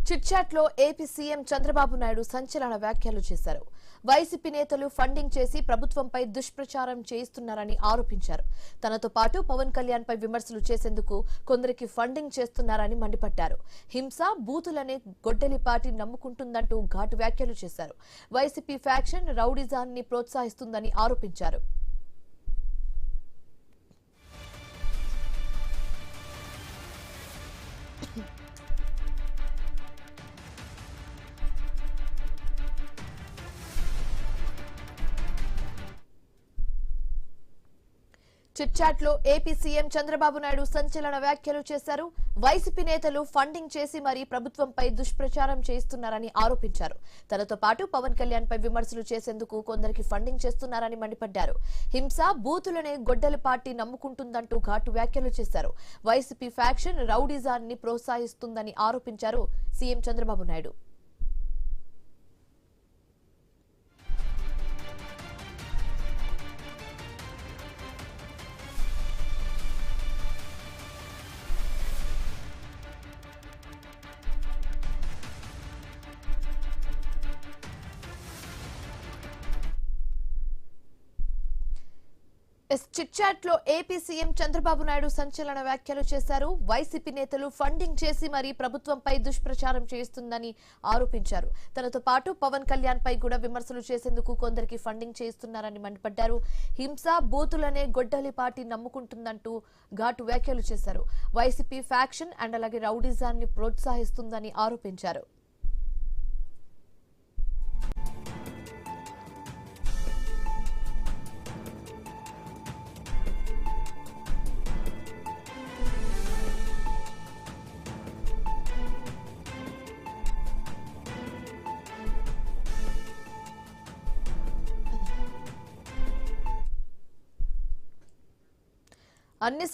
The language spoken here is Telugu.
చిట్చాట్ లో ఏపీ సీఎం చంద్రబాబు నాయుడు సంచలన వ్యాఖ్యలు చేశారు. వైసీపీ నేతలు ఫండింగ్ చేసి ప్రభుత్వంపై దుష్ప్రచారం చేయిస్తున్నారని ఆరోపించారు. తనతో పాటు పవన్ కళ్యాణ్ పై విమర్శలు చేసేందుకు కొందరికి ఫండింగ్ చేస్తున్నారని మండిపడ్డారు. హింస బూతులనే గొడ్డలి పార్టీ నమ్ముకుంటుందంటూ ఘాటు వ్యాఖ్యలు చేశారు. వైసీపీ ఫ్యాక్షన్ రౌడిజాన్ని ప్రోత్సహిస్తుందని ఆరోపించారు. చిట్చాట్ లో ఏపీ సీఎం చంద్రబాబు నాయుడు సంచలన వ్యాఖ్యలు చేశారు. వైసీపీ నేతలు ఫండింగ్ చేసి మరీ ప్రభుత్వంపై దుష్ప్రచారం చేయిస్తున్నారని ఆరోపించారు. తనతో పాటు పవన్ కళ్యాణ్ పై విమర్శలు చేసేందుకు కొందరికి ఫండింగ్ చేస్తున్నారని మండిపడ్డారు. హింస బూతులనే గొడ్డలి పార్టీ నమ్ముకుంటుందంటూ ఘాటు వ్యాఖ్యలు చేశారు. వైసీపీ ఫ్యాక్షన్ రౌడిజాన్ని ప్రోత్సహిస్తుందని ఆరోపించారు సీఎం చంద్రబాబు నాయుడు. చిట్చాట్ లో ఏపీ సీఎం చంద్రబాబు నాయుడు సంచలన వ్యాఖ్యలు చేశారు. వైసీపీ నేతలు ఫండింగ్ చేసి మరీ ప్రభుత్వంపై దుష్ప్రచారం చేస్తుందని ఆరోపించారు. తనతో పాటు పవన్ కళ్యాణ్ పై కూడా విమర్శలు చేసేందుకు కొందరికి ఫండింగ్ చేస్తున్నారని మండిపడ్డారు. హింస బూతులనే గొడ్డలి పార్టీ నమ్ముకుంటుందంటూ ఘాటు వ్యాఖ్యలు చేశారు. వైసీపీ ఫ్యాక్షన్ అండ్ అలాగే రౌడిజాన్ని ప్రోత్సహిస్తుందని ఆరోపించారు. అన్ని